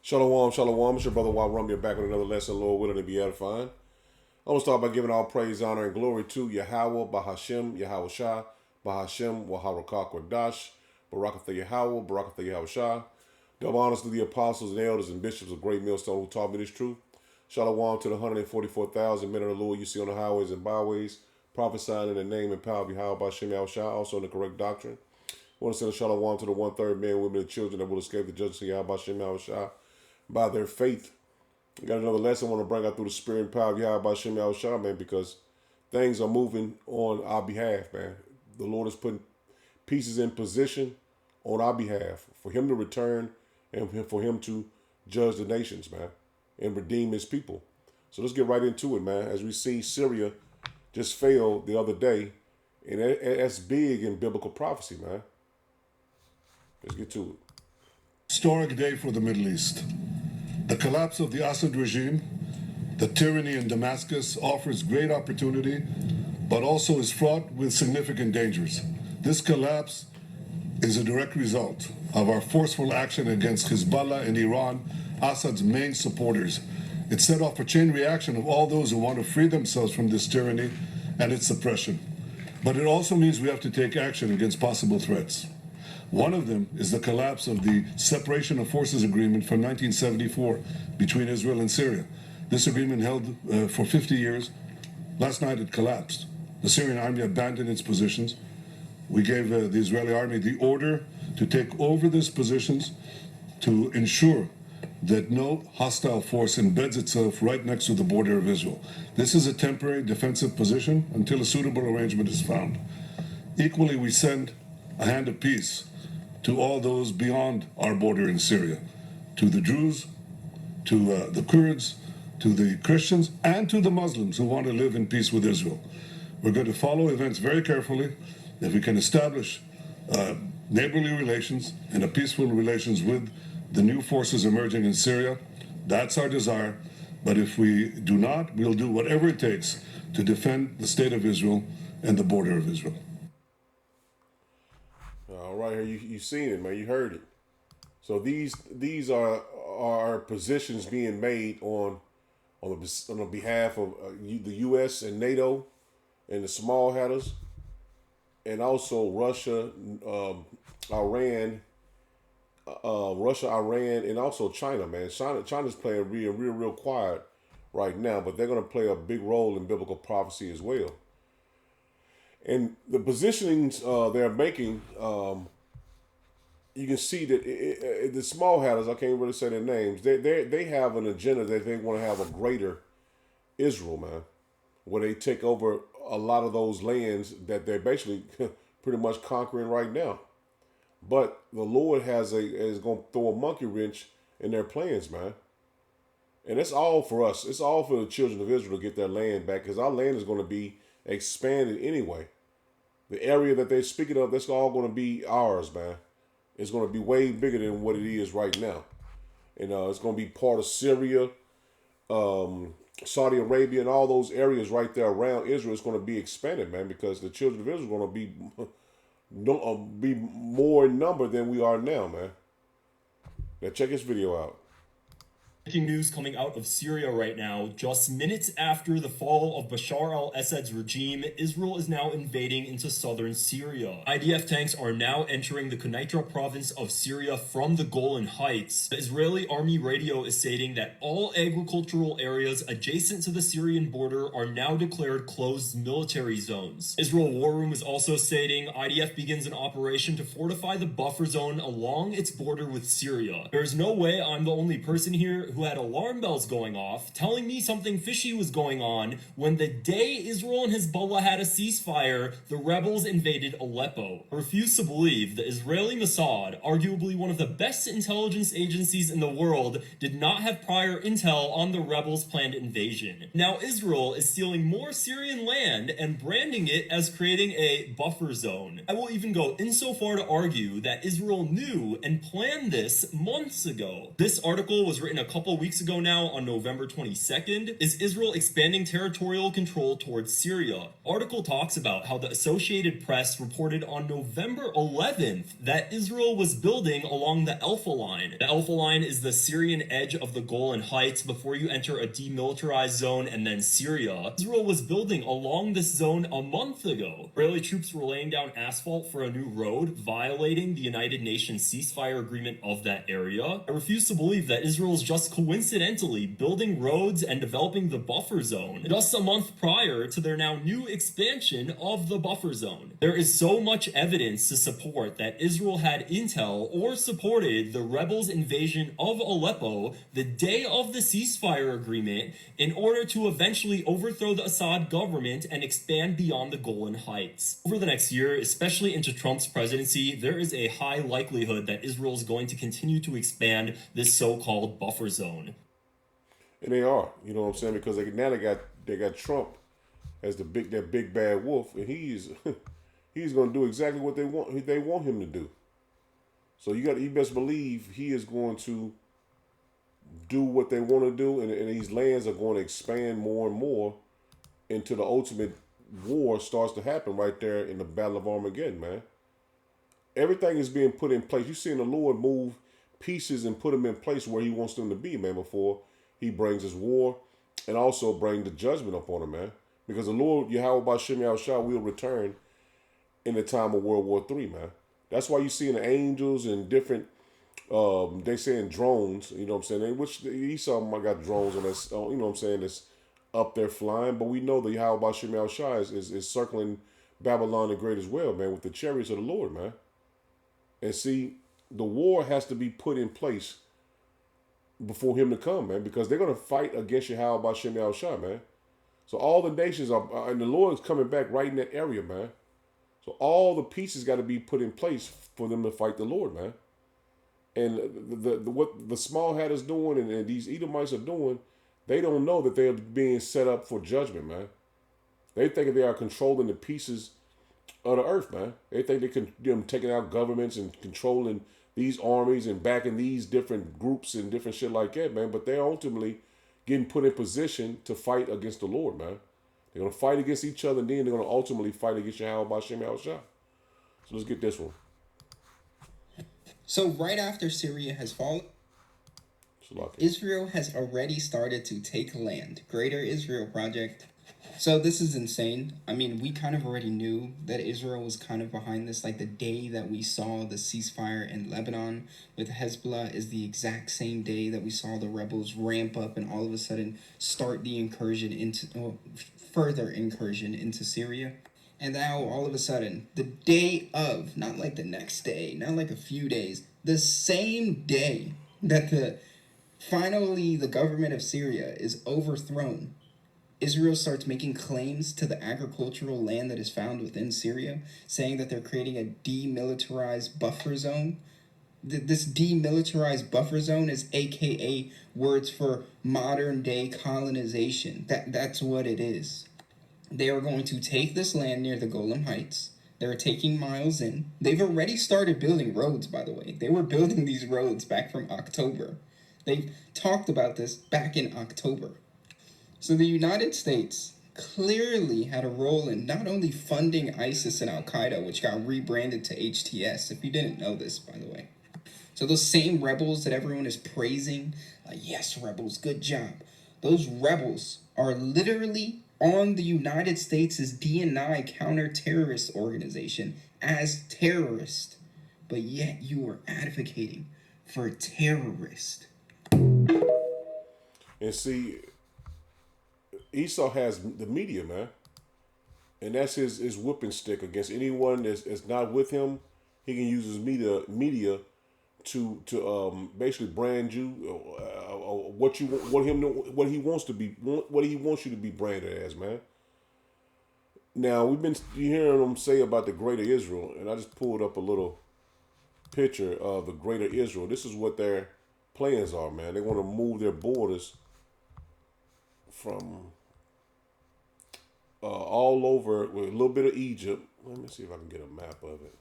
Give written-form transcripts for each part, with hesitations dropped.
Shalom, shalom. It's your brother Warumia back with another lesson, Lord willing to be edifying. I want to start by giving all praise, honor, and glory to Yahweh, Bahashem, Yahweh Shah, Bahashem, Waharakah Kwadash, Barakatha Yahweh, Barakatha Yahweh Shah. Double honors to the apostles and elders and bishops of Great Millstone who taught me this truth. Shalom to the 144,000 men of the Lord you see on the highways and byways, prophesying in the name and power of Yahweh, Bahashem, Yahweh Shah, also in the correct doctrine. I want to send a shalom to the one-third men, women, and children that will escape the judgment of Yahweh, Bahashem, Yahweh Shah by their faith. I got another lesson I want to bring out through the spirit and power of Yahweh by Shem Shah, man, because things are moving on our behalf, man. The Lord is putting pieces in position on our behalf for him to return and for him to judge the nations, man, and redeem his people. So let's get right into it, man. As we see Syria just failed the other day, and that's big in biblical prophecy, man. Let's get to it. Historic day for the Middle East. The collapse of the Assad regime, the tyranny in Damascus, offers great opportunity, but also is fraught with significant dangers. This collapse is a direct result of our forceful action against Hezbollah and Iran, Assad's main supporters. It set off a chain reaction of all those who want to free themselves from this tyranny and its oppression. But it also means we have to take action against possible threats. One of them is the collapse of the Separation of Forces Agreement from 1974 between Israel and Syria. This agreement held for 50 years. Last night it collapsed. The Syrian army abandoned its positions. We gave the Israeli army the order to take over these positions to ensure that no hostile force embeds itself right next to the border of Israel. This is a temporary defensive position until a suitable arrangement is found. Equally, we send a hand of peace to all those beyond our border in Syria, to the Jews, to the Kurds, to the Christians, and to the Muslims who want to live in peace with Israel. We're going to follow events very carefully. If we can establish neighborly relations and a peaceful relations with the new forces emerging in Syria, that's our desire. But if we do not, we'll do whatever it takes to defend the state of Israel and the border of Israel. All right, here you seen it, man. You heard it. So these are positions being made on the behalf of the U.S. and NATO and the small hatters, and also Russia, Iran, and also China, man. China's playing real quiet right now, but they're going to play a big role in biblical prophecy as well. And the positionings they're making, you can see that the small hatters, I can't really say their names, they have an agenda that they want to have a greater Israel, man, where they take over a lot of those lands that they're basically pretty much conquering right now. But the Lord is going to throw a monkey wrench in their plans, man. And it's all for us. It's all for the children of Israel to get their land back, because our land is going to be expanded anyway. The area that they're speaking of, that's all going to be ours, man. It's going to be way bigger than what it is right now. And it's going to be part of Syria, Saudi Arabia, and all those areas right there around Israel. It's going to be expanded, man, because the children of Israel are going to be more in number than we are now, man. Now check this video out. Breaking news coming out of Syria right now. Just minutes after the fall of Bashar al-Assad's regime, Israel is now invading into southern Syria. IDF tanks are now entering the Quneitra province of Syria from the Golan Heights. The Israeli army radio is stating that all agricultural areas adjacent to the Syrian border are now declared closed military zones. Israel War Room is also stating IDF begins an operation to fortify the buffer zone along its border with Syria. There's no way I'm the only person here who had alarm bells going off, telling me something fishy was going on when the day Israel and Hezbollah had a ceasefire, the rebels invaded Aleppo. I refuse to believe the Israeli Mossad, arguably one of the best intelligence agencies in the world, did not have prior intel on the rebels' planned invasion. Now Israel is stealing more Syrian land and branding it as creating a buffer zone. I will even go insofar to argue that Israel knew and planned this months ago. This article was written a couple couple weeks ago now, on November 22nd, is Israel expanding territorial control towards Syria. Article talks about how the Associated Press reported on November 11th that Israel was building along the Alpha Line. The Alpha Line is the Syrian edge of the Golan Heights before you enter a demilitarized zone and then Syria. Israel was building along this zone a month ago. Israeli troops were laying down asphalt for a new road, violating the United Nations ceasefire agreement of that area. I refuse to believe that Israel is just coincidentally building roads and developing the buffer zone just a month prior to their now new expansion of the buffer zone. There is so much evidence to support that Israel had intel or supported the rebels' invasion of Aleppo the day of the ceasefire agreement in order to eventually overthrow the Assad government and expand beyond the Golan Heights. Over the next year, especially into Trump's presidency, there is a high likelihood that Israel is going to continue to expand this so-called buffer zone. And they are, you know what I'm saying? Because they got Trump as that big bad wolf, and he's he's going to do exactly what they want him to do. So you best believe he is going to do what they want to do, and these lands are going to expand more and more until the ultimate war starts to happen right there in the Battle of Armageddon, man. Everything is being put in place. You're seeing the Lord move pieces and put them in place where he wants them to be, man, before he brings his war and also bring the judgment upon him, man. Because the Lord, Yahweh Bashem Yahushua, will return in the time of World War III, man. That's why you're seeing the angels and different, they saying drones, you know what I'm saying? Which Esau might got drones on this, you know what I'm saying, that's up there flying. But we know the Yahweh Bashem Yahushua is circling Babylon the Great as well, man, with the chariots of the Lord, man. And see, the war has to be put in place before him to come, man, because they're going to fight against Yahweh Bashem Yahushua, man. So all the nations are, and the Lord is coming back right in that area, man. So all the pieces got to be put in place for them to fight the Lord, man. And what the small hat is doing and these Edomites are doing, they don't know that they're being set up for judgment, man. They think they are controlling the pieces of the earth, man. They think they can taking out governments and controlling these armies and backing these different groups and different shit like that, man. But they're ultimately getting put in position to fight against the Lord, man. They're going to fight against each other, and then they're going to ultimately fight against Yahweh Bashem Yahushua. So let's get this one. So right after Syria has fallen, Israel has already started to take land. Greater Israel Project. So this is insane. I mean, we kind of already knew that Israel was kind of behind this. Like the day that we saw the ceasefire in Lebanon with Hezbollah is the exact same day that we saw the rebels ramp up and all of a sudden start the further incursion into Syria. And now all of a sudden, the day of, not like the next day, not like a few days, the same day that finally the government of Syria is overthrown, Israel starts making claims to the agricultural land that is found within Syria, saying that they're creating a demilitarized buffer zone. This demilitarized buffer zone is AKA words for modern day colonization. That's what it is. They are going to take this land near the Golan Heights. They're taking miles in. They've already started building roads, by the way. They were building these roads back from October. They talked about this back in October. So the United States clearly had a role in not only funding ISIS and Al-Qaeda, which got rebranded to HTS, if you didn't know this, by the way. So those same rebels that everyone is praising, like, yes, rebels, good job. Those rebels are literally on the United States' DNI counter-terrorist organization as terrorist. But yet you are advocating for terrorist. And see, Esau has the media, man. And that's his whipping stick against anyone that's not with him. He can use his media to basically brand you what he wants you to be branded as, man. Now we've been hearing them say about the Greater Israel, and I just pulled up a little picture of the Greater Israel. This is what their plans are, man. They want to move their borders from all over with a little bit of Egypt. Let me see if I can get a map of it.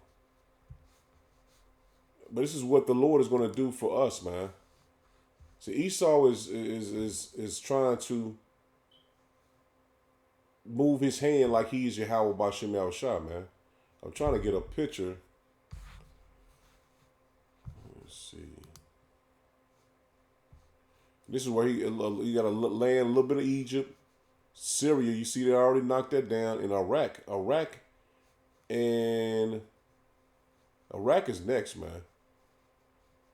But this is what the Lord is going to do for us, man. See, Esau is trying to move his hand like he's Yahweh Bashem Yahushua, man. I'm trying to get a picture. Let's see. This is where he got a land, a little bit of Egypt, Syria. You see, they already knocked that down. In Iraq, and Iraq is next, man.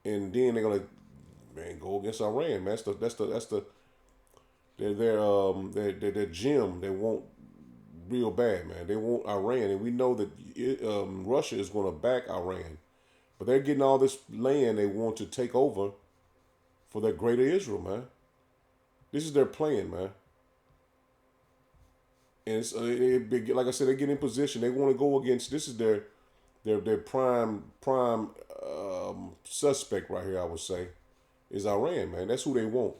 And then they're gonna, man, go against Iran, man. That's the their gem. They want real bad, man. They want Iran, and we know that Russia is going to back Iran, but they're getting all this land they want to take over for their greater Israel, man. This is their plan, man. And it's like I said, they get in position. They want to go against. This is their prime suspect right here. I would say is Iran, man. That's who they want,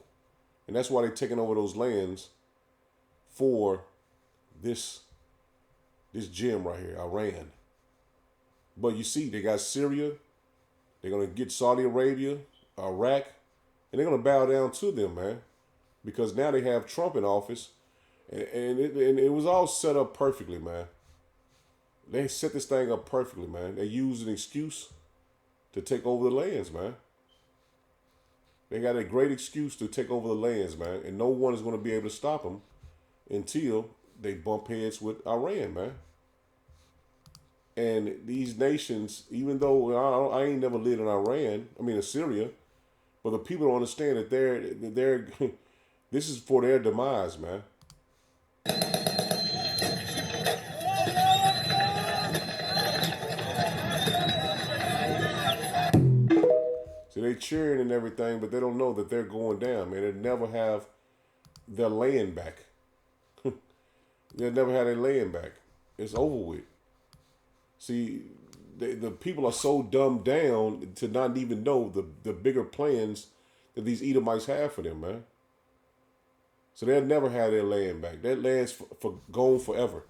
and that's why they're taking over those lands for this gem right here, Iran. But you see, they got Syria. They're gonna get Saudi Arabia, Iraq, and they're gonna bow down to them, man, because now they have Trump in office, and it was all set up perfectly, man. They set this thing up perfectly, man. They used an excuse to take over the lands, man. They got a great excuse to take over the lands, man, and no one is going to be able to stop them until they bump heads with Iran, man. And these nations, even though I ain't never lived in Iran, I mean in Syria, but the people don't understand that they're this is for their demise, man. See, they cheering and everything, but they don't know that they're going down, man. They never have their land back. They'll never have their land back. It's over with. See, the people are so dumbed down to not even know the bigger plans that these Edomites have for them, man. So they'll never have their land back. That land's for gone forever.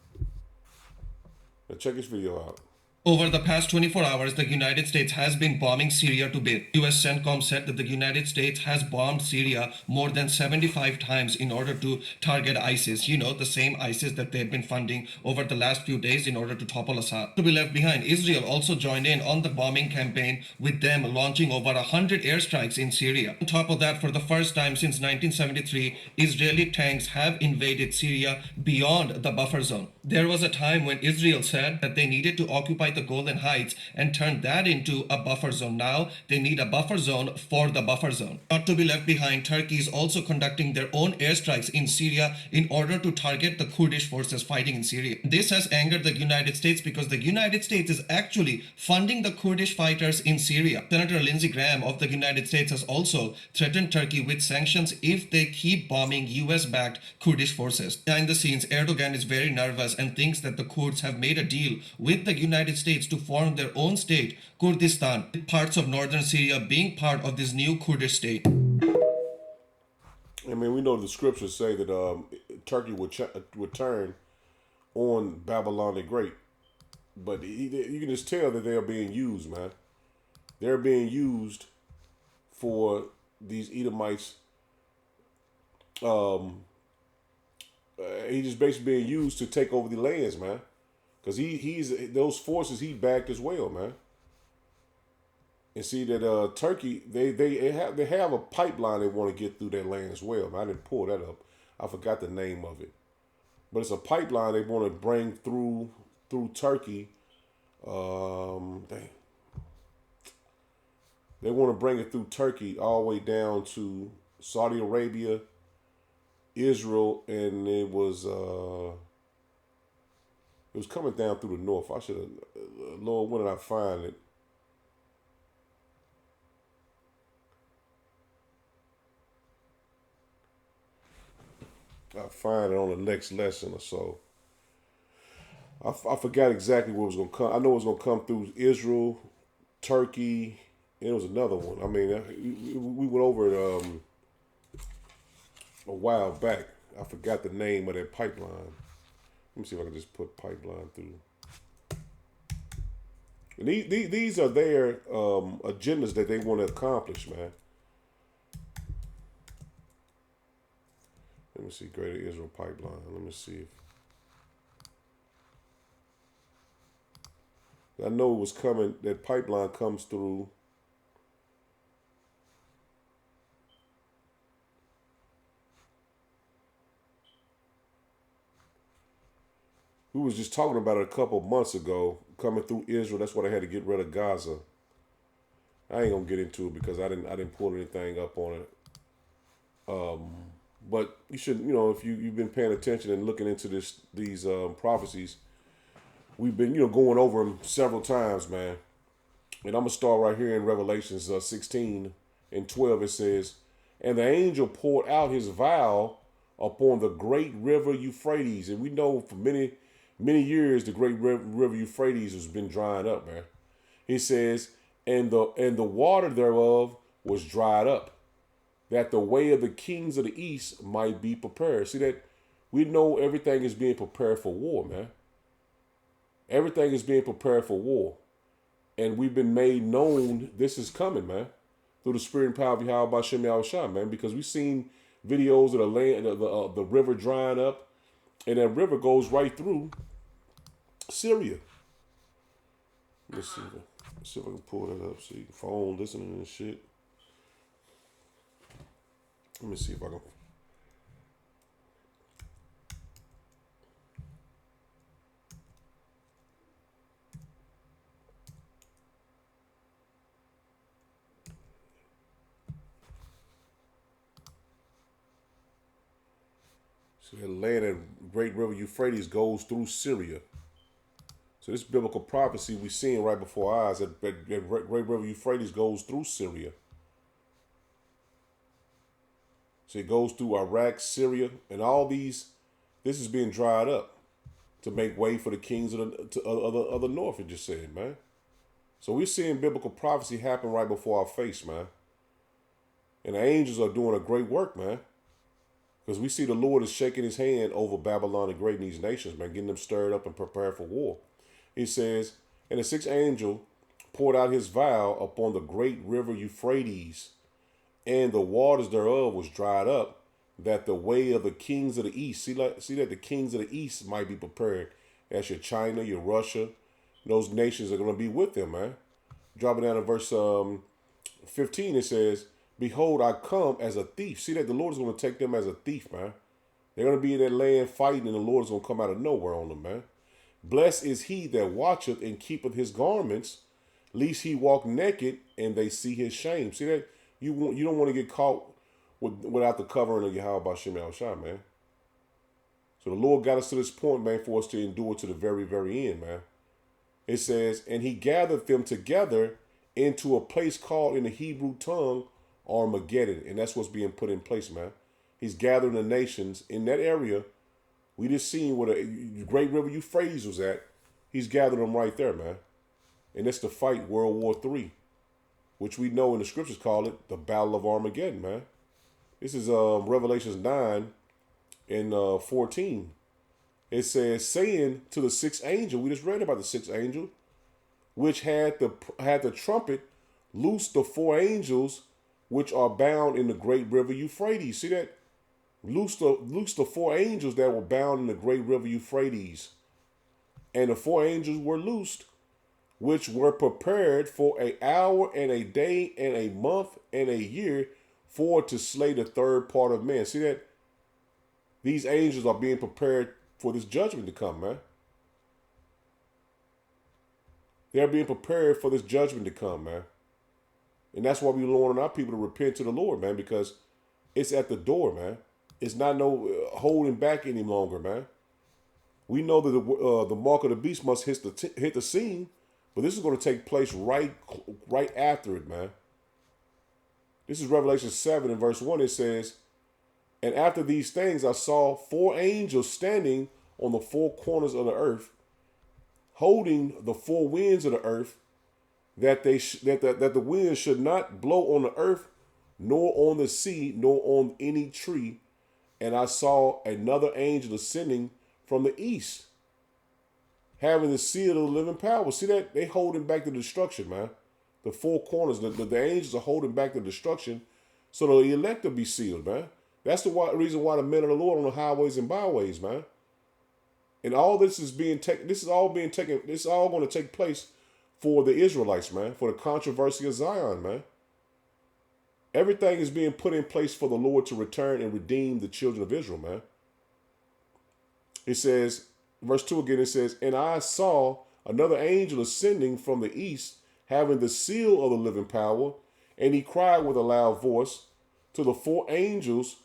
Now check this video out. Over the past 24 hours, the United States has been bombing Syria to bits. US CENTCOM said that the United States has bombed Syria more than 75 times in order to target ISIS. You know, the same ISIS that they've been funding over the last few days in order to topple Assad. To be left behind, Israel also joined in on the bombing campaign, with them launching over 100 airstrikes in Syria. On top of that, for the first time since 1973, Israeli tanks have invaded Syria beyond the buffer zone. There was a time when Israel said that they needed to occupy the Golan Heights and turn that into a buffer zone. Now they need a buffer zone for the buffer zone. Not to be left behind, Turkey is also conducting their own airstrikes in Syria in order to target the Kurdish forces fighting in Syria. This has angered the United States because the United States is actually funding the Kurdish fighters in Syria. Senator Lindsey Graham of the United States has also threatened Turkey with sanctions if they keep bombing US-backed Kurdish forces. Behind the scenes, Erdogan is very nervous and thinks that the Kurds have made a deal with the United States to form their own state, Kurdistan, with parts of northern Syria being part of this new Kurdish state. I mean, we know the scriptures say that Turkey would turn on Babylon the Great, but you can just tell that they're being used, man. They're being used for these Edomites. He's just basically being used to take over the lands, man. Because he's those forces he backed as well, man. And see that Turkey, they have a pipeline they want to get through their land as well. Man, I didn't pull that up. I forgot the name of it. But it's a pipeline they want to bring through Turkey. Dang. They want to bring it through Turkey all the way down to Saudi Arabia, Israel, and it was coming down through the north. I should have, Lord, when did I find it? I'll find it on the next lesson or so. I forgot exactly where it was going to come. I know it was going to come through Israel, Turkey, and it was another one. I mean, we went over it a while back. I forgot the name of that pipeline. Let me see if I can just put pipeline through. And these are their agendas that they want to accomplish, man. me see. Greater Israel pipeline. Let me see. I know it was coming. That pipeline comes through. We was just talking about it a couple months ago, coming through Israel. That's why they had to get rid of Gaza. I ain't gonna get into it because I didn't pull anything up on it. But you should, if you've been paying attention and looking into these prophecies, we've been, going over them several times, man. And I'm gonna start right here in Revelations 16 and 12. It says, "And the angel poured out his vial upon the great river Euphrates." And we know for many, many years the great river Euphrates has been drying up, man. He says, and the water thereof was dried up, that the way of the kings of the east might be prepared. See that? We know everything is being prepared for war, man. Everything is being prepared for war. And we've been made known this is coming, man. Through the spirit and power of Yahweh Bashem Yahushua, man. Because we've seen videos of the land, the river drying up. And that river goes right through Syria. Let's see if I can pull that up so you can phone listening and shit. Let me see if I can. So the land of great river Euphrates goes through Syria. So this biblical prophecy we're seeing right before our eyes, that great river Euphrates goes through Syria. So it goes through Iraq, Syria, and all these. This is being dried up to make way for the kings of the north. It just said, man. So we're seeing biblical prophecy happen right before our face, man. And the angels are doing a great work, man. Because we see the Lord is shaking his hand over Babylon and great in these nations, man, getting them stirred up and prepared for war. He says, "And the sixth angel poured out his vial upon the great river Euphrates, and the waters thereof was dried up, that the way of the kings of the east," see that the kings of the east might be prepared. That's your China, your Russia. Those nations are going to be with them, man. Dropping down to verse 15, it says, "Behold, I come as a thief." See that the Lord is going to take them as a thief, man. They're going to be in that land fighting, and the Lord is going to come out of nowhere on them, man. "Blessed is he that watcheth and keepeth his garments, lest he walk naked and they see his shame." See that? You don't want to get caught without the covering of Yahweh Bashem Yahushua, man. So the Lord got us to this point, man, for us to endure to the very, very end, man. It says, "And he gathered them together into a place called in the Hebrew tongue Armageddon." And that's what's being put in place, man. He's gathering the nations in that area. We just seen where the great river Euphrates was at. He's gathering them right there, man. And that's to fight World War III, which we know in the scriptures call it the Battle of Armageddon, man. This is Revelations 9 and 14. It says, "Saying to the sixth angel," we just read about the sixth angel, "which had the trumpet, loose the four angels which are bound in the great river Euphrates." See that? Loose the four angels that were bound in the great river Euphrates. "And the four angels were loosed, which were prepared for an hour and a day and a month and a year, for to slay the third part of men." See that? These angels are being prepared for this judgment to come, man. They're being prepared for this judgment to come, man. And that's why we're warning our people to repent to the Lord, man, because it's at the door, man. It's not no holding back any longer, man. We know that the mark of the beast must hit the scene, but this is going to take place right after it, man. This is Revelation 7 and verse 1. It says, "And after these things I saw four angels standing on the four corners of the earth, holding the four winds of the earth, that the wind should not blow on the earth, nor on the sea, nor on any tree. And I saw another angel ascending from the east, having the seal of the living power." See that? They holding back the destruction, man. The four corners, the angels are holding back the destruction, so the elect will be sealed, man. That's the reason why the men of the Lord on the highways and byways, man. And all this is being taken. This is all being taken. This is all going to take place for the Israelites, man. For the controversy of Zion, man. Everything is being put in place for the Lord to return and redeem the children of Israel, man. It says, verse 2 again, it says, and I saw another angel ascending from the east, having the seal of the living power, and he cried with a loud voice to the four angels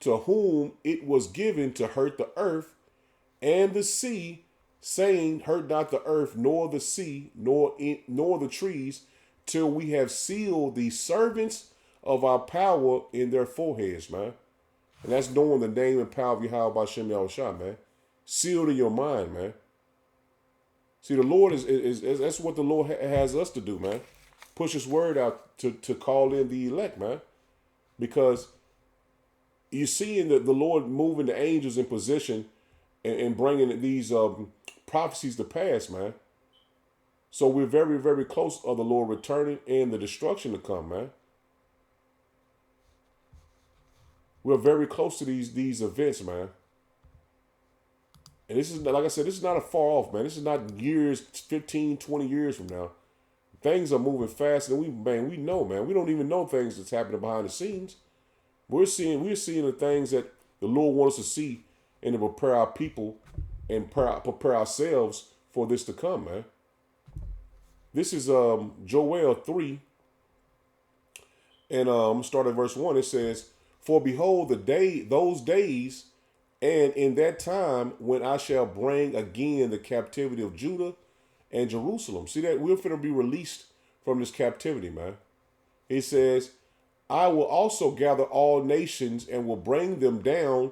to whom it was given to hurt the earth and the sea, saying, hurt not the earth, nor the sea, nor the trees, till we have sealed the servants of our power in their foreheads, man. And that's knowing the name and power of Yahweh Bashem Yahushua, man. Sealed in your mind, man. See, the Lord is that's what the Lord has us to do, man. Push his word out to call in the elect, man. Because you're seeing the Lord moving the angels in position and bringing these prophecies to pass, man. So we're very, very close of the Lord returning and the destruction to come, man. We're very close to these events, man. And this is, like I said, this is not a far off, man. This is not years, 15, 20 years from now. Things are moving faster than we know, man. We don't even know things that's happening behind the scenes. We're seeing the things that the Lord wants us to see and to prepare our people and prepare ourselves for this to come, man. This is Joel 3, and start at verse 1. It says, for behold, those days, and in that time when I shall bring again the captivity of Judah and Jerusalem. See that? We're finna be released from this captivity, man. He says, I will also gather all nations and will bring them down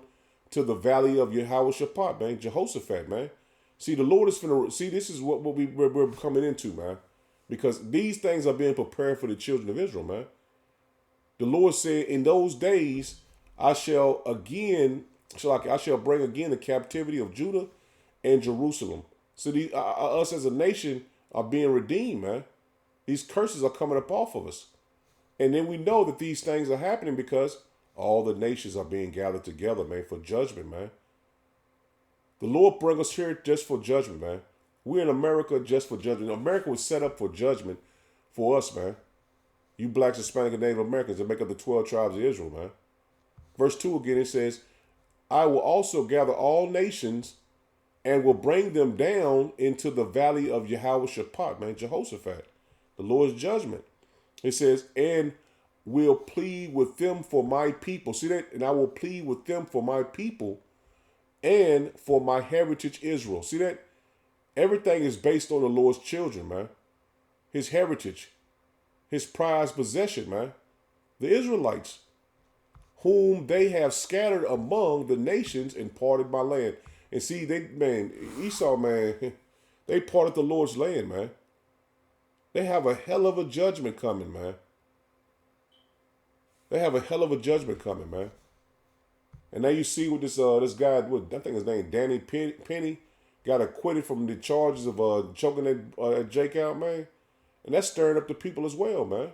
to the valley of Yehoshaphat, man. Jehoshaphat, man. See, the Lord is finna, see, this is what we're coming into, man. Because these things are being prepared for the children of Israel, man. The Lord said, in those days, I shall bring again the captivity of Judah and Jerusalem. So us as a nation are being redeemed, man. These curses are coming up off of us. And then we know that these things are happening because all the nations are being gathered together, man, for judgment, man. The Lord bring us here just for judgment, man. We're in America just for judgment. America was set up for judgment for us, man. You blacks, Hispanic, and Native Americans that make up the 12 tribes of Israel, man. Verse 2 again, it says, I will also gather all nations and will bring them down into the valley of Yehoshaphat, man, Jehoshaphat, the Lord's judgment. It says, and will plead with them for my people. See that? And I will plead with them for my people and for my heritage Israel. See that? Everything is based on the Lord's children, man. His heritage, his prized possession, man. The Israelites, whom they have scattered among the nations and parted my land. And see, Esau, man, they parted the Lord's land, man. They have a hell of a judgment coming, man. They have a hell of a judgment coming, man. And now you see what this guy, I think his name Danny Penny, got acquitted from the charges of choking that Jake out, man. And that's stirring up the people as well, man.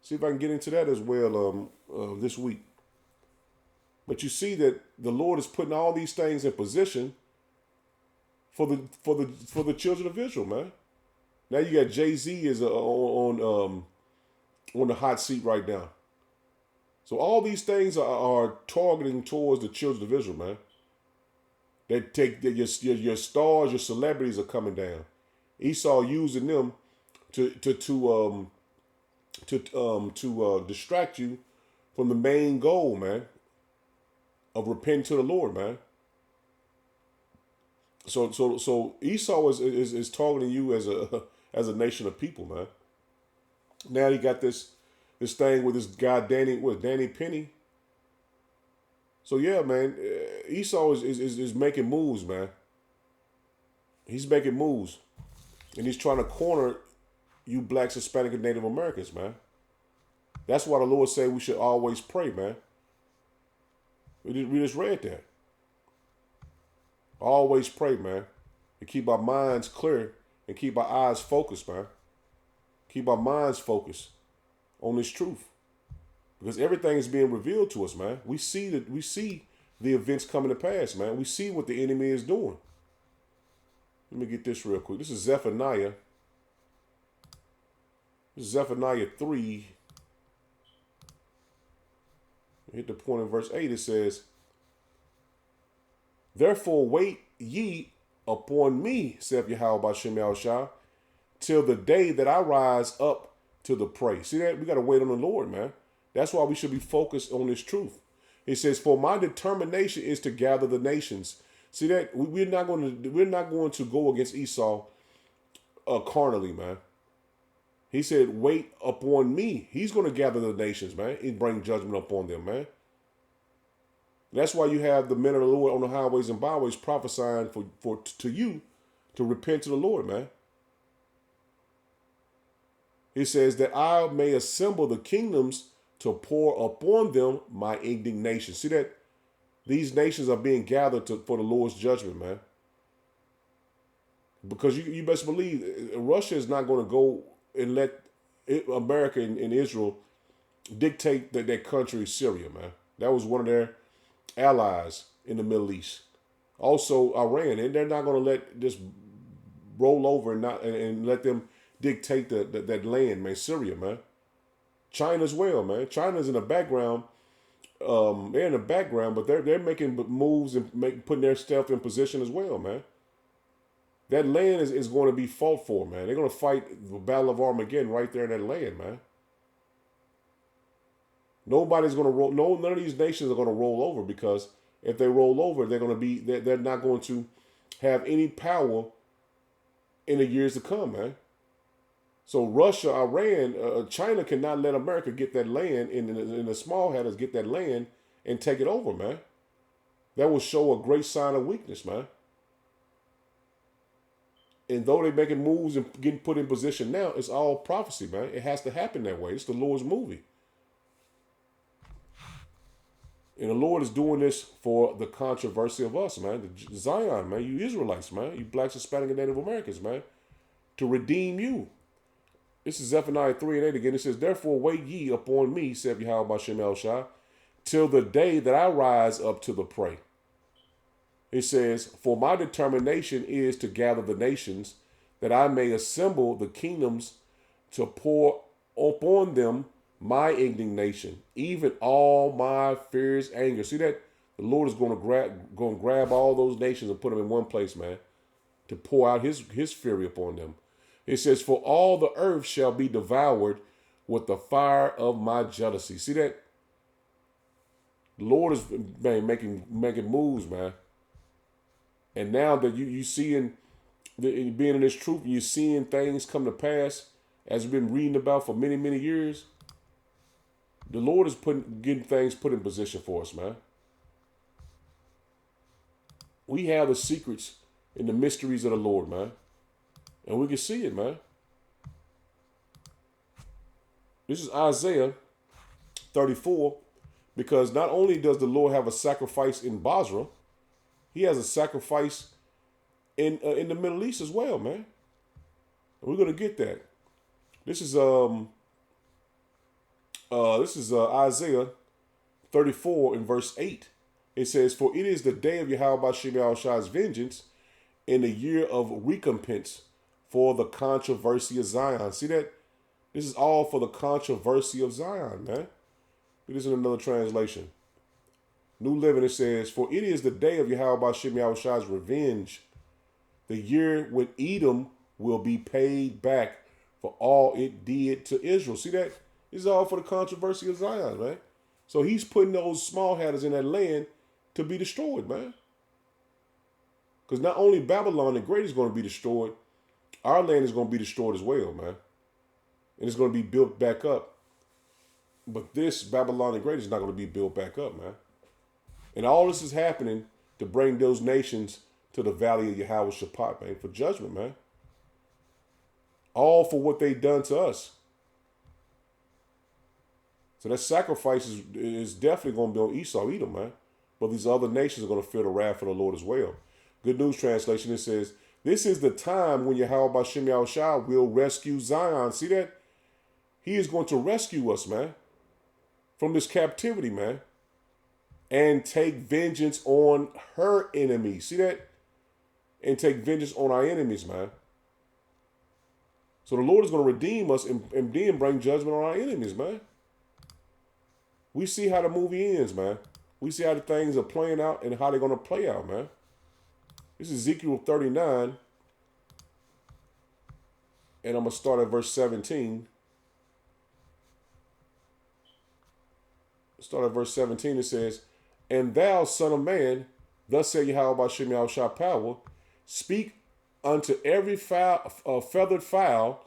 See if I can get into that as well this week. But you see that the Lord is putting all these things in position for the children of Israel, man. Now you got Jay-Z is on the hot seat right now. So all these things are targeting towards the children of Israel, man. They take your stars, your celebrities are coming down. Esau using them to distract you from the main goal, man, of repenting to the Lord, man. So Esau is targeting you as a nation of people, man. Now you got this thing with this guy Danny Penny. So yeah, man, Esau is making moves, man. He's making moves, and he's trying to corner you blacks, Hispanic, and Native Americans, man. That's why the Lord said we should always pray, man. We just read that. Always pray, man, and keep our minds clear and keep our eyes focused, man. Keep our minds focused on this truth. Because everything is being revealed to us, man. We see the events coming to pass, man. We see what the enemy is doing. Let me get this real quick. This is Zephaniah. This is Zephaniah 3. Hit the point in verse 8. It says, "Therefore wait ye upon me, saith Yahweh B'Shem Yahushua, till the day that I rise up to the prey." See that? We got to wait on the Lord, man. That's why we should be focused on this truth. It says, "For my determination is to gather the nations." See that? We're not going to go against Esau carnally, man. He said, "Wait upon me." He's going to gather the nations, man, and bring judgment upon them, man. That's why you have the men of the Lord on the highways and byways prophesying to you to repent to the Lord, man. He says that I may assemble the kingdoms to pour upon them my indignation. See that? These nations are being gathered for the Lord's judgment, man. Because you best believe Russia is not going to go and let America and Israel dictate their country, Syria, man. That was one of their allies in the Middle East. Also Iran, and they're not going to let this roll over and let them dictate that land, man. Syria, man. China as well, man. China's in the background. They're in the background, but they're making moves and putting their stuff in position as well, man. That land is going to be fought for, man. They're going to fight the Battle of Armageddon right there in that land, man. Nobody's going to roll. None of these nations are going to roll over, because if they roll over, they're not going to have any power in the years to come, man. So Russia, Iran, China cannot let America get that land, and the small hatters get that land and take it over, man. That will show a great sign of weakness, man. And though they're making moves and getting put in position now, it's all prophecy, man. It has to happen that way. It's the Lord's movie. And the Lord is doing this for the controversy of us, man. The Zion, man. You Israelites, man. You blacks, Hispanic, and Native Americans, man. To redeem you. This is Zephaniah 3 and 8 again. It says, "Therefore wait ye upon me, saith Yahweh B'Shem Yahushua, till the day that I rise up to the prey." It says, "For my determination is to gather the nations, that I may assemble the kingdoms to pour upon them my indignation, even all my fierce anger." See that? The Lord is going to grab all those nations and put them in one place, man, to pour out his fury upon them. It says, "For all the earth shall be devoured with the fire of my jealousy." See that? The Lord is, man, making moves, man. And now that you seeing being in this truth, and you're seeing things come to pass as we've been reading about for many, many years. The Lord is getting things put in position for us, man. We have the secrets and the mysteries of the Lord, man. And we can see it, man. This is Isaiah 34, because not only does the Lord have a sacrifice in Basra, he has a sacrifice in the Middle East as well, man. And we're gonna get that. This is Isaiah 34 in verse 8. It says, "For it is the day of Yahweh B'Shem Yahushua's vengeance, in the year of recompense for the controversy of Zion." See that? This is all for the controversy of Zion, man. It is in another translation. New Living, it says, "For it is the day of Yahweh B'Shem Yahushua's revenge, the year when Edom will be paid back for all it did to Israel." See that? This is all for the controversy of Zion, man. So he's putting those small hatters in that land to be destroyed, man. Because not only Babylon the Great is going to be destroyed, our land is going to be destroyed as well, man. And it's going to be built back up. But this Babylon the Great is not going to be built back up, man. And all this is happening to bring those nations to the valley of Yahweh Shaphat, man, for judgment, man. All for what they done to us. So that sacrifice is definitely going to be on Esau, Edom, man. But these other nations are going to feel the wrath of the Lord as well. Good News Translation, it says, "This is the time when Yahweh B'Shem Yahushua will rescue Zion." See that? He is going to rescue us, man, from this captivity, man, and take vengeance on her enemies. See that? And take vengeance on our enemies, man. So the Lord is going to redeem us and then bring judgment on our enemies, man. We see how the movie ends, man. We see how the things are playing out and how they're going to play out, man. This is Ezekiel 39. And I'm going to start at verse 17. Start at verse 17. It says, "And thou, son of man, thus say Yahweh Bashem Yahushua power, speak unto every feathered fowl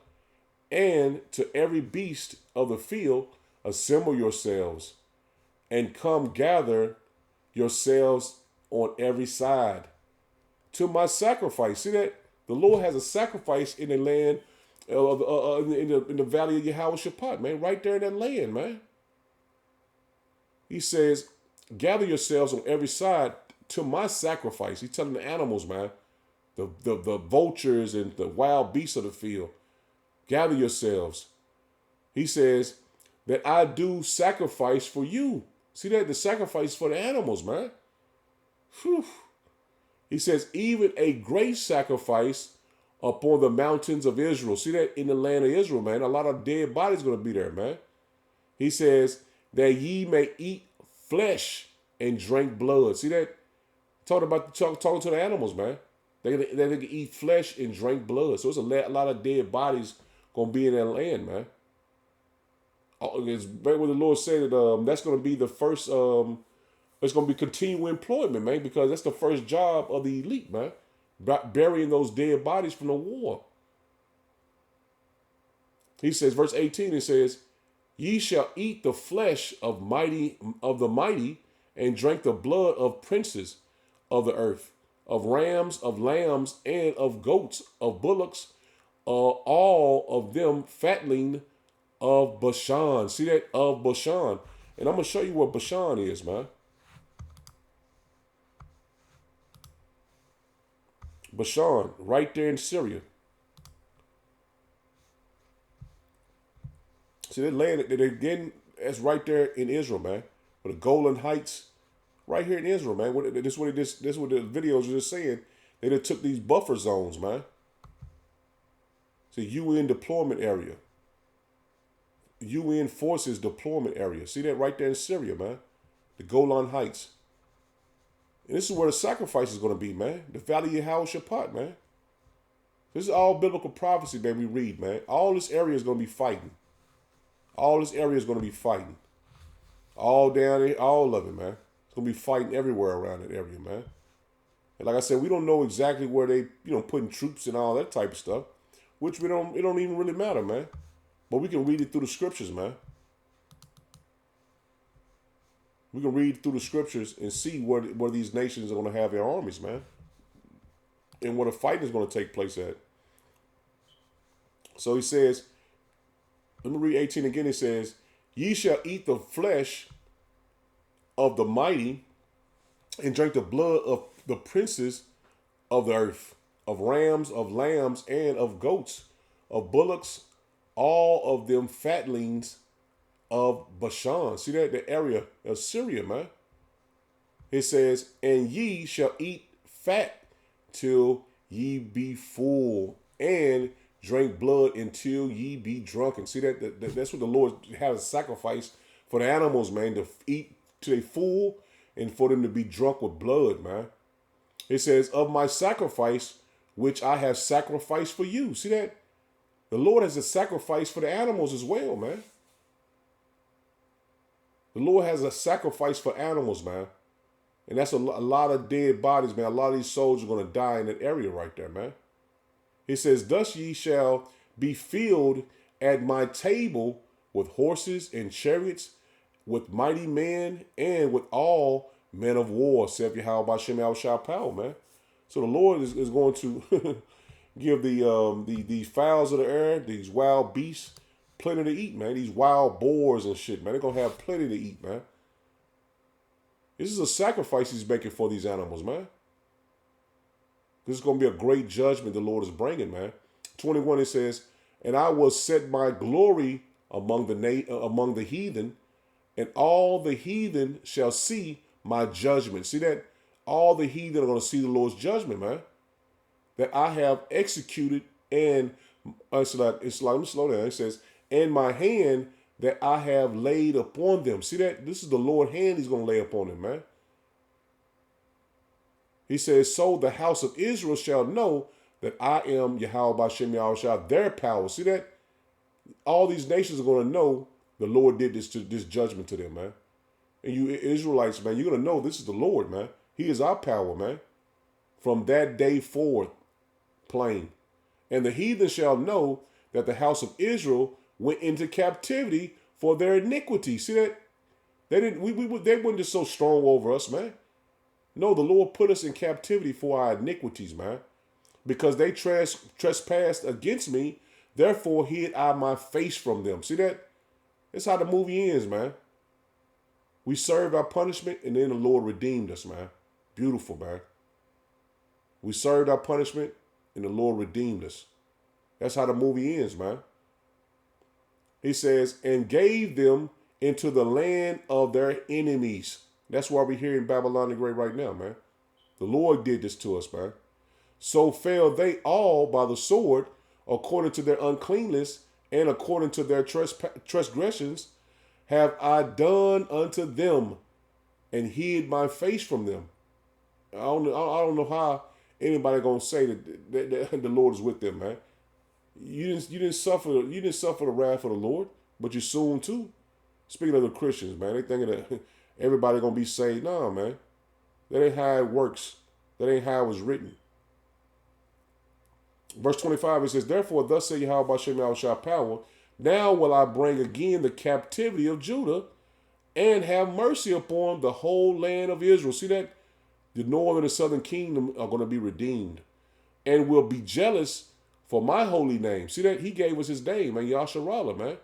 and to every beast of the field, assemble yourselves and come gather yourselves on every side to my sacrifice." See that? The Lord has a sacrifice in the land, in the valley of Yahweh Shaphat, man, right there in that land, man. He says, gather yourselves on every side to my sacrifice. He's telling the animals, man, the vultures and the wild beasts of the field, gather yourselves. He says that I do sacrifice for you. See that? The sacrifice for the animals, man. Whew. He says, even a great sacrifice upon the mountains of Israel. See that? In the land of Israel, man. A lot of dead bodies going to be there, man. He says that ye may eat flesh and drink blood. See that? Talking to the animals, man. They can eat flesh and drink blood. So it's a lot of dead bodies going to be in that land, man. It's right where the Lord said that that's going to be the first, it's going to be continual employment, man, because that's the first job of the elite, man. Burying those dead bodies from the war. He says, verse 18, it says, ye shall eat the flesh of the mighty and drink the blood of princes of the earth, of rams, of lambs, and of goats, of bullocks, all of them fatling of Bashan. See that? Of Bashan. And I'm going to show you what Bashan is, man. Bashan, right there in Syria. See, that land that they're getting, that's right there in Israel, man. With the Golan Heights, right here in Israel, man. This is what the videos are just saying. They just took these buffer zones, man. It's a UN deployment area. UN forces deployment area. See that right there in Syria, man. The Golan Heights. And this is where the sacrifice is going to be, man. The Valley of Yahweh Shaphat, man. This is all biblical prophecy that we read, man. All this area is going to be fighting. All this area is going to be fighting. All down there, all of it, man. It's going to be fighting everywhere around that area, man. And like I said, we don't know exactly where they, putting troops and all that type of stuff, which it don't even really matter, man. But we can read it through the scriptures, man. We can read through the scriptures and see where these nations are going to have their armies, man. And where the fighting is going to take place at. So he says, let me read 18 again. It says, ye shall eat the flesh of the mighty and drink the blood of the princes of the earth, of rams, of lambs, and of goats, of bullocks, all of them fatlings of Bashan. See that? The area of Syria, man. It says, and ye shall eat fat till ye be full, and drink blood until ye be drunken. See that? That's what the Lord has a sacrifice for the animals, man, to eat till they full and for them to be drunk with blood, man. It says, of my sacrifice, which I have sacrificed for you. See that? The Lord has a sacrifice for the animals as well, man. The Lord has a sacrifice for animals, man. And that's a lot of dead bodies, man. A lot of these souls are going to die in that area right there, man. It says, thus ye shall be filled at my table with horses and chariots, with mighty men, and with all men of war, saith Yahweh Bashem Yahushua power, man. So the Lord is going to give these fowls of the air, these wild beasts, plenty to eat, man. These wild boars and shit, man. They're going to have plenty to eat, man. This is a sacrifice he's making for these animals, man. This is going to be a great judgment the Lord is bringing, man. 21, it says, and I will set my glory among the heathen, and all the heathen shall see my judgment. See that? All the heathen are going to see the Lord's judgment, man, that I have executed. And let me slow down. It says, and my hand that I have laid upon them. See that? This is the Lord's hand he's going to lay upon them, man. He says, so the house of Israel shall know that I am Yahweh Bashem Yahushua, their power. See that? All these nations are going to know the Lord did this judgment to them, man. And you Israelites, man, you're going to know this is the Lord, man. He is our power, man. From that day forth, plain. And the heathen shall know that the house of Israel went into captivity for their iniquity. See that? They weren't just so strong over us, man. No, the Lord put us in captivity for our iniquities, man. Because they trespassed against me, therefore hid I my face from them. See that? That's how the movie ends, man. We served our punishment, and then the Lord redeemed us, man. Beautiful, man. We served our punishment, and the Lord redeemed us. That's how the movie ends, man. He says, and gave them into the land of their enemies. That's why we're here in Babylon the Great right now, man. The Lord did this to us, man. So fell they all by the sword, according to their uncleanness and according to their transgressions, have I done unto them, and hid my face from them. I don't know how anybody gonna say that the Lord is with them, man. You didn't suffer the wrath of the Lord, but you soon too. Speaking of the Christians, man, they thinking that everybody gonna be saved. No, man, that ain't how it works. That ain't how it was written. Verse 25, it says, therefore, thus say Yahweh Bashem Yahushua power, now will I bring again the captivity of Judah, and have mercy upon the whole land of Israel. See that? The northern and southern kingdom are going to be redeemed, and will be jealous for my holy name. See that? He gave us his name, man, Yasharallah, man.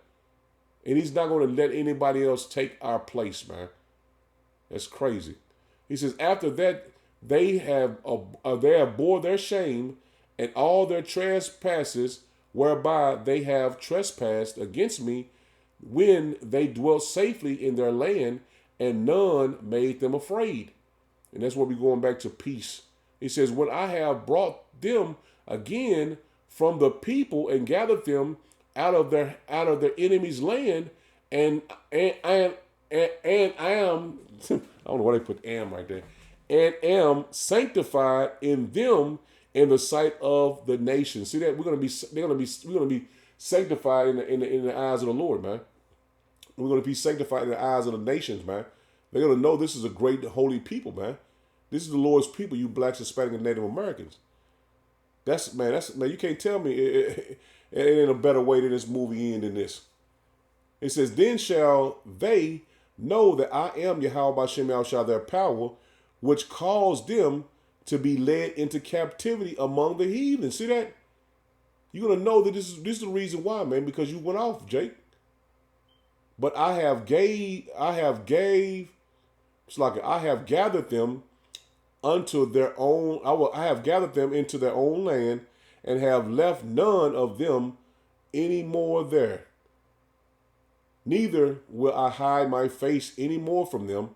And he's not going to let anybody else take our place, man. That's crazy. He says, after that, they have bore their shame and all their trespasses whereby they have trespassed against me, when they dwelt safely in their land, and none made them afraid. And that's where we're going back to peace. He says, when I have brought them again from the people and gathered them out of their enemies' land, and I am I don't know why they put am right there, and am sanctified in them in the sight of the nations. See that? We're gonna be sanctified in the eyes of the Lord, man. We're gonna be sanctified in the eyes of the nations, man. They're gonna know this is a great holy people, man. This is the Lord's people, you blacks, Hispanic, and Native Americans. That's man. You can't tell me it ain't a better way than this movie end than this. It says, then shall they know that I am Yahweh Bashem Yahushua, their power, which caused them to be led into captivity among the heathen. See that? You're gonna know that this is the reason why, man, because you went off, Jake. But I have gathered them unto their own. I have gathered them into their own land, and have left none of them any more there. Neither will I hide my face any more from them,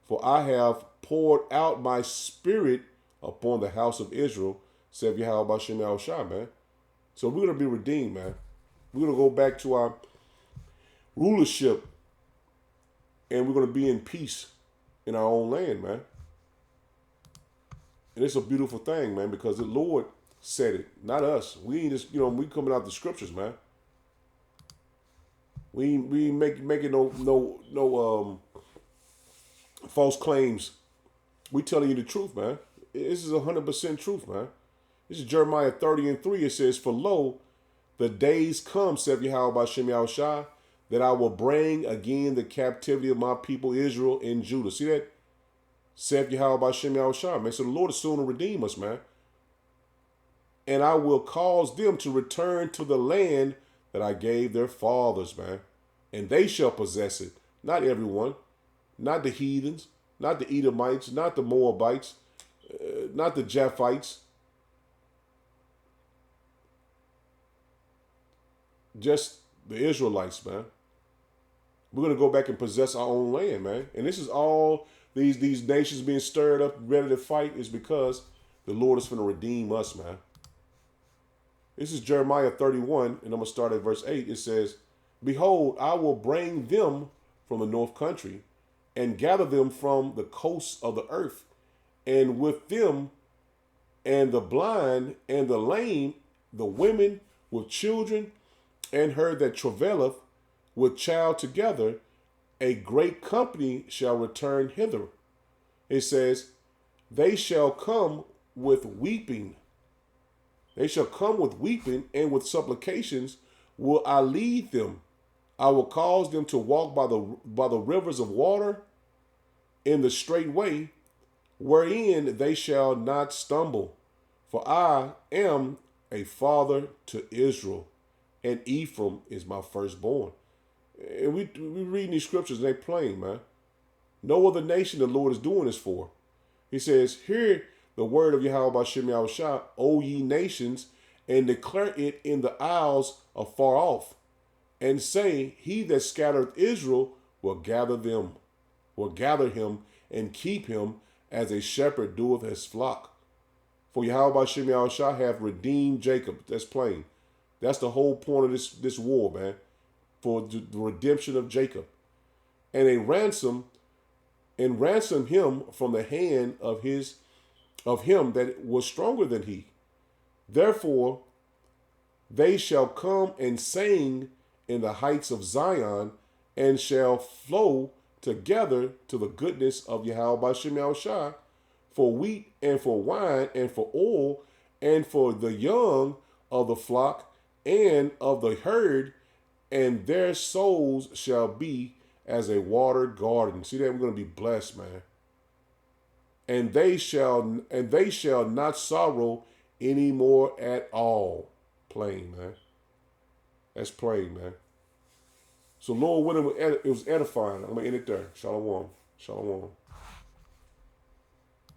for I have poured out my spirit upon the house of Israel, said Yahweh Bashem Yahushua, man. So we're going to be redeemed, man. We're going to go back to our rulership, and we're going to be in peace in our own land, man. And it's a beautiful thing, man, because the Lord said it, not us. We ain't just, we coming out the scriptures, man. We ain't making no false claims. We telling you the truth, man. This is 100% truth, man. This is Jeremiah 30:3. It says, for lo, the days come, saith Yahweh Bashem Yahushua, that I will bring again the captivity of my people Israel and Judah. See that? Saith Yahweh Bashem Yahushua, man. So the Lord is soon to redeem us, man. And I will cause them to return to the land that I gave their fathers, man. And they shall possess it. Not everyone. Not the heathens. Not the Edomites. Not the Moabites. Not the Japhites. Just the Israelites, man. We're going to go back and possess our own land, man. And this is all these nations being stirred up, ready to fight, is because the Lord is going to redeem us, man. This is Jeremiah 31, and I'm going to start at verse 8. It says, Behold, I will bring them from the north country and gather them from the coasts of the earth, and with them and the blind and the lame, the women with children, and her that travaileth with child together, a great company shall return hither. It says, They shall come with weeping. They shall come with weeping, and with supplications will I lead them. I will cause them to walk by the rivers of water in the straight way, wherein they shall not stumble. For I am a father to Israel, and Ephraim is my firstborn. And we reading these scriptures, and they plain, man. No other nation the Lord is doing this for. He says, Hear the word of Yahweh Bashem Yahushua, O ye nations, and declare it in the isles afar off, and say, He that scattereth Israel will gather him, and keep him as a shepherd doeth his flock. For Yahweh Bashem Yahushua hath redeemed Jacob. That's plain. That's the whole point of this war, man. For the redemption of Jacob. And ransom him from the hand of him that was stronger than he. Therefore they shall come and sing in the heights of Zion, and shall flow together to the goodness of Yahweh Bashem Yahushua, for wheat and for wine and for oil and for the young of the flock and of the herd, and their souls shall be as a watered garden. See that? We're going to be blessed, man. And they shall not sorrow any more at all. Plain, man. That's plain, man. So Lord willing, it was edifying. I'm going to end it there. Shalom. Shalom.